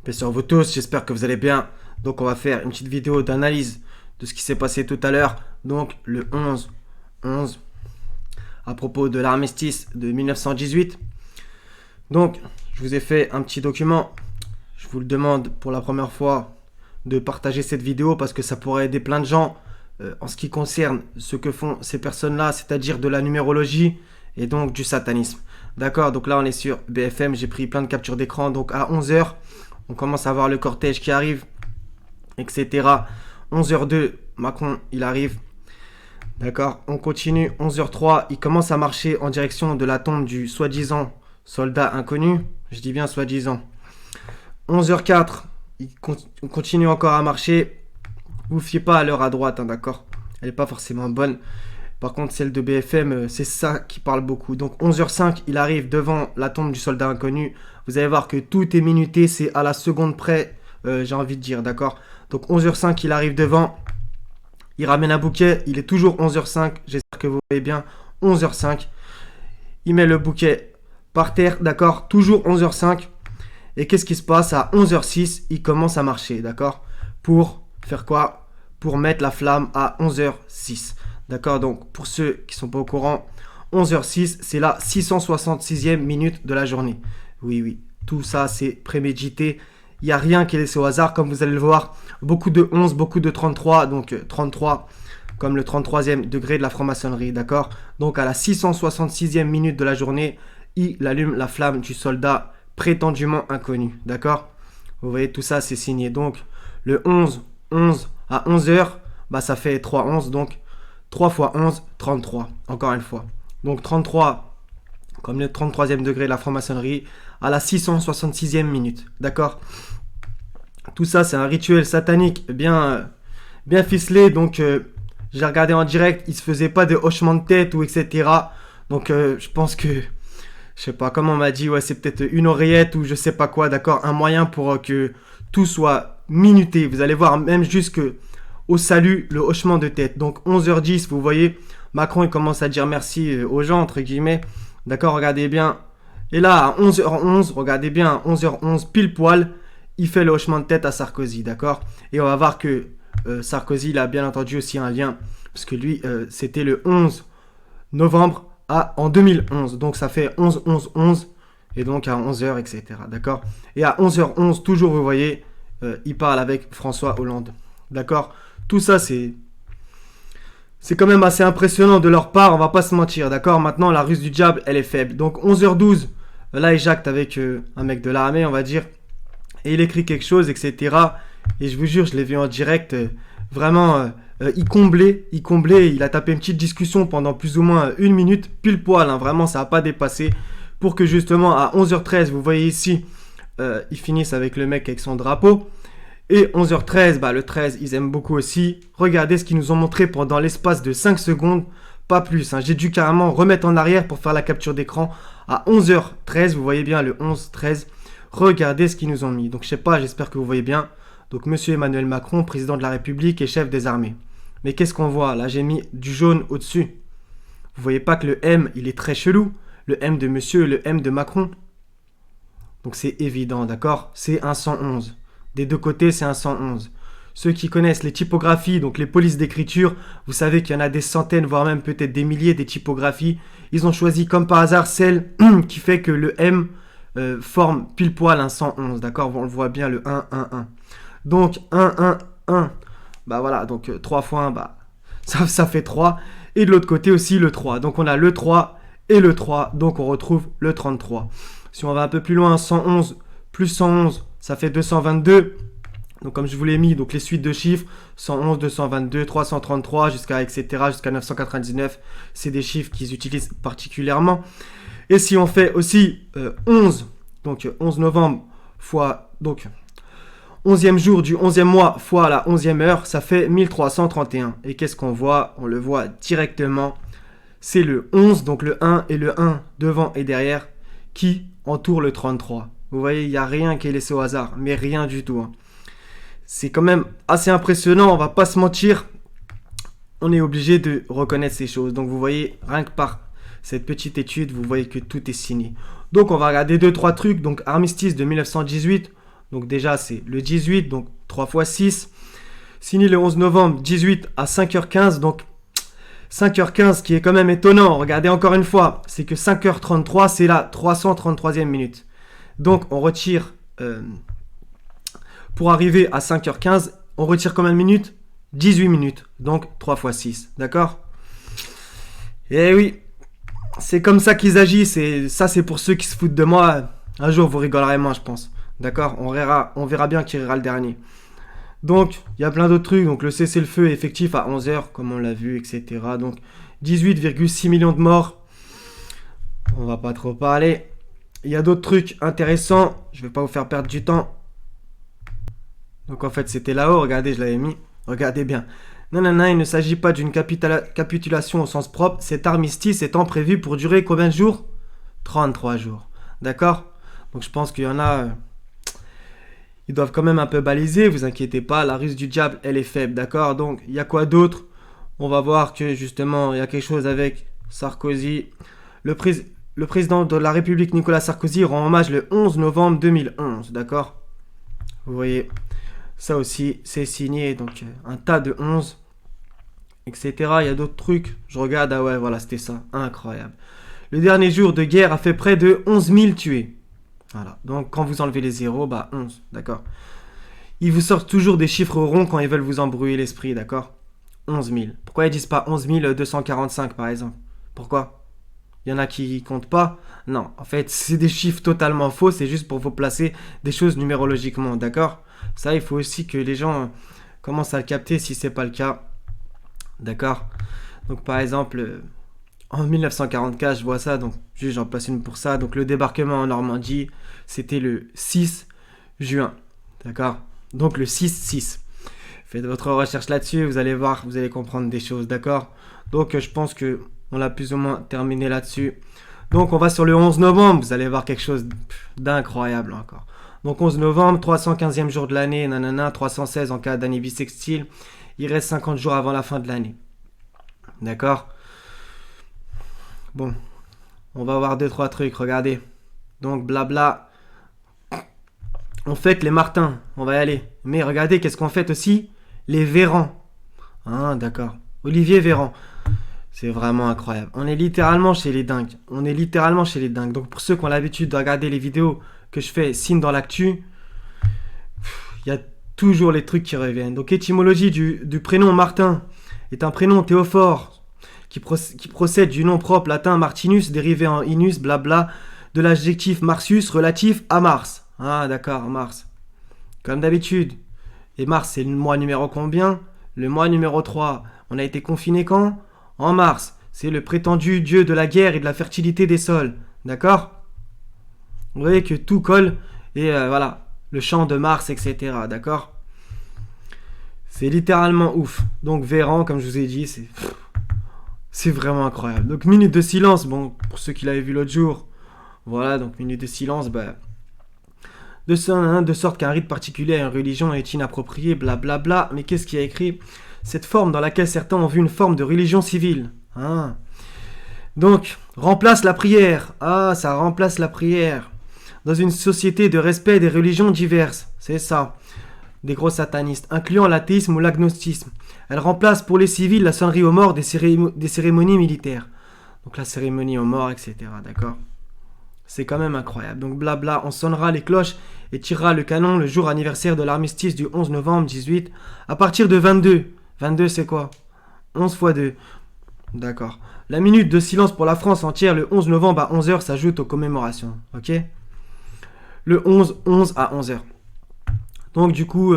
Paix sur vous tous, j'espère que vous allez bien. Donc on va faire une petite vidéo d'analyse de ce qui s'est passé tout à l'heure. Donc le 11 à propos de l'armistice de 1918. Donc je vous ai fait un petit document. Je vous le demande pour la première fois de partager cette vidéo parce que ça pourrait aider plein de gens en ce qui concerne ce que font ces personnes-là, c'est-à-dire de la numérologie et donc du satanisme. D'accord, donc là on est sur BFM, j'ai pris plein de captures d'écran. Donc à 11h, on commence à voir le cortège qui arrive, etc. 11h02, Macron, il arrive. D'accord, on continue. 11h03, il commence à marcher en direction de la tombe du soi-disant soldat inconnu. Je dis bien soi-disant. 11h04, on continue encore à marcher. Vous fiez pas à l'heure à droite, hein, d'accord? Elle n'est pas forcément bonne. Par contre, celle de BFM, c'est ça qui parle beaucoup. Donc 11h05, il arrive devant la tombe du soldat inconnu. Vous allez voir que tout est minuté, c'est à la seconde près, j'ai envie de dire, d'accord? Donc 11h05, il arrive devant. Il ramène un bouquet, il est toujours 11h05. J'espère que vous voyez bien, 11h05. Il met le bouquet par terre, d'accord? Toujours 11h05. Et qu'est-ce qui se passe? À 11h06, il commence à marcher, d'accord? Pour faire quoi? Pour mettre la flamme à 11h06. D'accord, donc pour ceux qui ne sont pas au courant, 11h06, c'est la 666e minute de la journée. Oui, tout ça c'est prémédité. Il n'y a rien qui est laissé au hasard, comme vous allez le voir. Beaucoup de 11, beaucoup de 33, donc 33 comme le 33e degré de la franc-maçonnerie, d'accord? Donc à la 666e minute de la journée, il allume la flamme du soldat prétendument inconnu, d'accord? Vous voyez, tout ça c'est signé. Donc le 11 à 11h, bah, ça fait 3-11, donc 3 fois 11, 33, encore une fois. Donc 33, comme le 33e degré de la franc-maçonnerie, à la 666e minute, d'accord? Tout ça, c'est un rituel satanique bien ficelé, donc j'ai regardé en direct, il se faisait pas de hochement de tête ou etc. Donc je pense que, je sais pas, comme on m'a dit, ouais, c'est peut-être une oreillette ou je sais pas quoi, d'accord? Un moyen pour que tout soit minuté. Vous allez voir, même jusque au salut, le hochement de tête. Donc 11h10, vous voyez, Macron il commence à dire merci aux gens, entre guillemets. D'accord, regardez bien. Et là, à 11h11, regardez bien, 11h11, pile poil, il fait le hochement de tête à Sarkozy, d'accord? Et on va voir que Sarkozy, il a bien entendu aussi un lien, parce que lui, c'était le 11 novembre en 2011. Donc ça fait 11-11-11, et donc à 11h, etc. D'accord? Et à 11h11, toujours, vous voyez, il parle avec François Hollande. D'accord? Tout ça, c'est quand même assez impressionnant de leur part, on va pas se mentir, d'accord? Maintenant, la ruse du diable, elle est faible. Donc 11h12, là, il jacte avec un mec de l'armée, on va dire, et il écrit quelque chose, etc. Et je vous jure, je l'ai vu en direct, vraiment, il comblait, il a tapé une petite discussion pendant plus ou moins une minute, pile poil, hein, vraiment, ça n'a pas dépassé, pour que justement, à 11h13, vous voyez ici, ils finissent avec le mec avec son drapeau. Et 11h13, bah le 13, ils aiment beaucoup aussi. Regardez ce qu'ils nous ont montré pendant l'espace de 5 secondes, pas plus. Hein. J'ai dû carrément remettre en arrière pour faire la capture d'écran. À 11h13, vous voyez bien le 11-13. Regardez ce qu'ils nous ont mis. Donc je sais pas, j'espère que vous voyez bien. Donc Monsieur Emmanuel Macron, président de la République et chef des armées. Mais qu'est-ce qu'on voit? Là, j'ai mis du jaune au-dessus. Vous voyez pas que le M, il est très chelou? Le M de Monsieur et le M de Macron. Donc c'est évident, d'accord? C'est un 111. Des deux côtés, c'est un 111. Ceux qui connaissent les typographies, donc les polices d'écriture, vous savez qu'il y en a des centaines, voire même peut-être des milliers des typographies. Ils ont choisi comme par hasard celle qui fait que le M forme pile poil un 111, d'accord? On le voit bien, le 1, 1, 1. Donc 1, 1, 1. Bah voilà, donc 3 fois 1, bah, ça fait 3. Et de l'autre côté aussi le 3. Donc on a le 3 et le 3, donc on retrouve le 33. Si on va un peu plus loin, 111 plus 111, ça fait 222. Donc comme je vous l'ai mis, donc les suites de chiffres, 111, 222, 333, jusqu'à etc., jusqu'à 999, c'est des chiffres qu'ils utilisent particulièrement. Et si on fait aussi 11, donc 11 novembre fois, donc 11e jour du 11e mois fois la 11e heure, ça fait 1331. Et qu'est-ce qu'on voit? On le voit directement, c'est le 11, donc le 1 et le 1 devant et derrière, qui entoure le 33. Vous voyez, il n'y a rien qui est laissé au hasard, mais rien du tout. Hein. C'est quand même assez impressionnant, on va pas se mentir. On est obligé de reconnaître ces choses. Donc vous voyez, rien que par cette petite étude, vous voyez que tout est signé. Donc on va regarder 2-3 trucs. Donc armistice de 1918. Donc déjà, c'est le 18, donc 3 fois 6. Signé le 11 novembre, 18 à 5h15. Donc 5h15, qui est quand même étonnant. Regardez encore une fois, c'est que 5h33, c'est la 333e minute. Donc on retire, pour arriver à 5h15, on retire combien de minutes? 18 minutes. Donc 3 fois 6. D'accord? Et oui, c'est comme ça qu'ils agissent. Et ça, c'est pour ceux qui se foutent de moi. Un jour, vous rigolerez moins, je pense. D'accord? On verra bien qui rira le dernier. Donc, il y a plein d'autres trucs. Donc, le cessez-le-feu est effectif à 11h, comme on l'a vu, etc. Donc, 18,6 millions de morts. On va pas trop parler. Il y a d'autres trucs intéressants. Je vais pas vous faire perdre du temps. Donc, en fait, c'était là-haut. Regardez, je l'avais mis. Regardez bien. Non, il ne s'agit pas d'une capitulation au sens propre. Cet armistice étant prévu pour durer combien de jours? 33 jours. D'accord? Donc, je pense qu'il y en a... Ils doivent quand même un peu baliser, vous inquiétez pas, la ruse du diable, elle est faible, d'accord? Donc, il y a quoi d'autre? On va voir que, justement, il y a quelque chose avec Sarkozy. Le président de la République, Nicolas Sarkozy, rend hommage le 11 novembre 2011, d'accord? Vous voyez, ça aussi, c'est signé, donc un tas de 11, etc. Il y a d'autres trucs, je regarde, ah ouais, voilà, c'était ça, incroyable. Le dernier jour de guerre a fait près de 11 000 tués. Voilà, donc quand vous enlevez les zéros, bah 11, d'accord. Ils vous sortent toujours des chiffres ronds quand ils veulent vous embrouiller l'esprit, d'accord? 11 000. Pourquoi ils disent pas 11 245 par exemple? Pourquoi? Il y en a qui comptent pas? Non, en fait, c'est des chiffres totalement faux, c'est juste pour vous placer des choses numérologiquement, d'accord? Ça, il faut aussi que les gens commencent à le capter si c'est pas le cas, d'accord? Donc par exemple... En 1944, je vois ça, donc juste j'en place une pour ça. Donc le débarquement en Normandie, c'était le 6 juin. D'accord? Donc le 6-6. Faites votre recherche là-dessus, vous allez voir, vous allez comprendre des choses, d'accord? Donc je pense que on l'a plus ou moins terminé là-dessus. Donc on va sur le 11 novembre, vous allez voir quelque chose d'incroyable encore. Donc 11 novembre, 315e jour de l'année, nanana, 316 en cas d'année bissextile. Il reste 50 jours avant la fin de l'année. D'accord? Bon, on va voir 2-3 trucs, regardez. Donc, blabla. On fête les Martins, on va y aller. Mais regardez, qu'est-ce qu'on fête aussi? Les Véran. Ah, d'accord. Olivier Véran. C'est vraiment incroyable. On est littéralement chez les dingues. On est littéralement chez les dingues. Donc, pour ceux qui ont l'habitude de regarder les vidéos que je fais signe dans l'actu, il y a toujours les trucs qui reviennent. Donc, étymologie du prénom Martin est un prénom théophore qui procède du nom propre latin Martinus, dérivé en inus, blabla, de l'adjectif Martius, relatif à Mars. Ah, d'accord, Mars. Comme d'habitude. Et Mars, c'est le mois numéro combien? Le mois numéro 3. On a été confiné quand? En mars. C'est le prétendu dieu de la guerre et de la fertilité des sols. D'accord? Vous voyez que tout colle. Et voilà, le champ de Mars, etc. D'accord? C'est littéralement ouf. Donc, Véran, comme je vous ai dit, c'est vraiment incroyable. Donc, minute de silence. Bon, pour ceux qui l'avaient vu l'autre jour. Voilà, donc minute de silence. Bah, de sorte qu'un rite particulier à une religion est inapproprié, blablabla. Mais qu'est-ce qu'il y a écrit? Cette forme dans laquelle certains ont vu une forme de religion civile. Ah. Donc, remplace la prière. Ah, ça remplace la prière. Dans une société de respect des religions diverses. C'est ça. Des gros satanistes, incluant l'athéisme ou l'agnostisme. Elle remplace pour les civils la sonnerie aux morts des cérémonies militaires. Donc la cérémonie aux morts, etc. D'accord? C'est quand même incroyable. Donc blabla, on sonnera les cloches et tirera le canon le jour anniversaire de l'armistice du 11 novembre 18 à partir de 22. 22 c'est quoi? 11 x 2. D'accord. La minute de silence pour la France entière le 11 novembre à 11h s'ajoute aux commémorations. Ok? Le 11 à 11h. Donc du coup,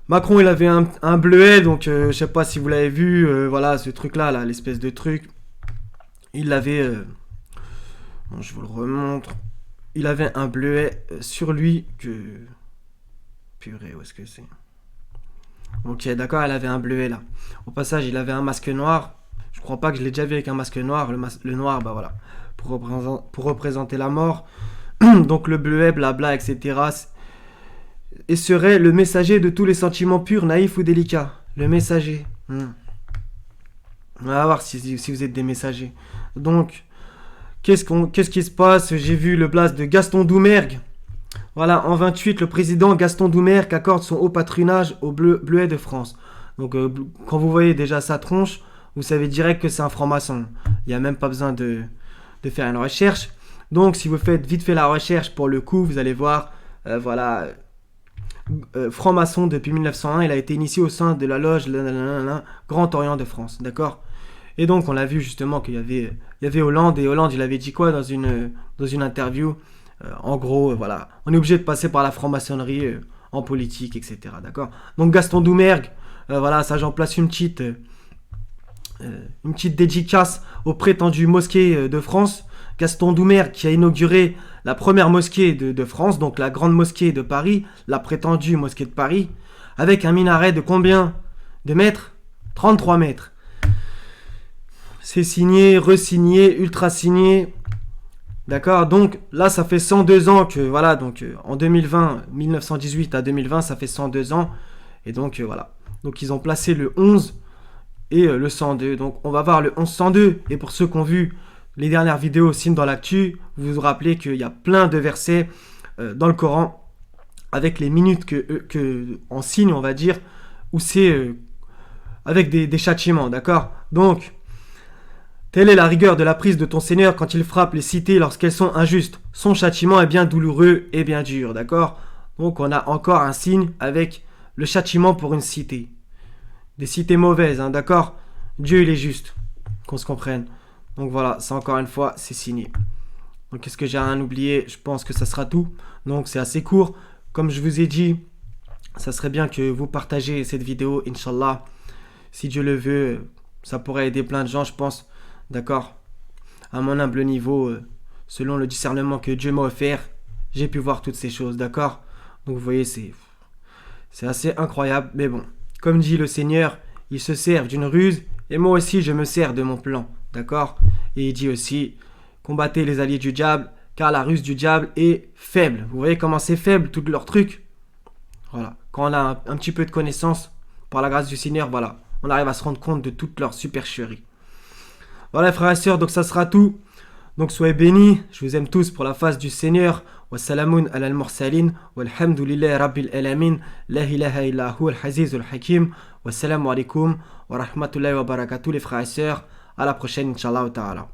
Macron, il avait un bleuet, donc je sais pas si vous l'avez vu, voilà, ce truc-là, là, l'espèce de truc. Il l'avait... bon, je vous le remontre. Il avait un bleuet sur lui que... Purée, où est-ce que c'est? Ok, d'accord, elle avait un bleuet, là. Au passage, il avait un masque noir. Je crois pas que je l'ai déjà vu avec un masque noir. Le noir, bah voilà, pour représenter la mort. Donc le bleuet, blabla, etc. Et serait le messager de tous les sentiments purs, naïfs ou délicats. Le messager. On va voir si vous êtes des messagers. Donc, qu'est-ce qui se passe? J'ai vu le blast de Gaston Doumergue. Voilà, en 28, le président Gaston Doumergue accorde son haut patronage au Bleuet de France. Donc, quand vous voyez déjà sa tronche, vous savez direct que c'est un franc-maçon. Il n'y a même pas besoin de faire une recherche. Donc, si vous faites vite fait la recherche pour le coup, vous allez voir, voilà, franc-maçon depuis 1901, il a été initié au sein de la loge Grand Orient de France, d'accord. Et donc, on a vu justement qu'il y avait Hollande, et Hollande, il avait dit quoi dans une interview. En gros, voilà, on est obligé de passer par la franc-maçonnerie en politique, etc., d'accord. Donc, Gaston Doumergue, voilà, ça j'en place une petite dédicace au prétendu mosquée de France. Gaston Doumergue qui a inauguré la première mosquée de France, donc la grande mosquée de Paris, la prétendue mosquée de Paris, avec un minaret de combien de mètres? 33 mètres. C'est signé, resigné, ultra signé. D'accord, donc là ça fait 102 ans que, voilà, donc en 2020, 1918 à 2020, ça fait 102 ans. Et donc voilà, donc ils ont placé le 11 et le 102. Donc on va voir le 11-102. Et pour ceux qui ont vu les dernières vidéos Signes dans l'actu, vous vous rappelez qu'il y a plein de versets dans le Coran avec les minutes que en signe, on va dire, où c'est avec des châtiments, d'accord. Donc, telle est la rigueur de la prise de ton Seigneur quand il frappe les cités lorsqu'elles sont injustes. Son châtiment est bien douloureux et bien dur, d'accord. Donc on a encore un signe avec le châtiment pour une cité. Des cités mauvaises, hein, d'accord. Dieu il est juste, qu'on se comprenne. Donc voilà, ça encore une fois, c'est signé. Donc qu'est-ce que j'ai à oublier? Je pense que ça sera tout. Donc c'est assez court. Comme je vous ai dit, ça serait bien que vous partagez cette vidéo, Inch'Allah. Si Dieu le veut, ça pourrait aider plein de gens, je pense. D'accord? À mon humble niveau, selon le discernement que Dieu m'a offert, j'ai pu voir toutes ces choses, d'accord? Donc vous voyez, c'est assez incroyable. Mais bon, comme dit le Seigneur, il se sert d'une ruse et moi aussi je me sers de mon plan. D'accord? Et il dit aussi, combattez les alliés du diable, car la ruse du diable est faible. Vous voyez comment c'est faible, tous leurs trucs? Voilà. Quand on a un petit peu de connaissance, par la grâce du Seigneur, voilà, on arrive à se rendre compte de toutes leurs supercheries. Voilà, frères et sœurs, donc ça sera tout. Donc soyez bénis, je vous aime tous pour la face du Seigneur. Wassalamun ala al-mursalin, walhamdulillahi rabbil alamin, la ilaha illa hu al-hazizul hakim. Wassalamu alaikum wa rahmatullahi wa barakatuh les frères et sœurs. À la prochaine, Inch'Allah ta'ala.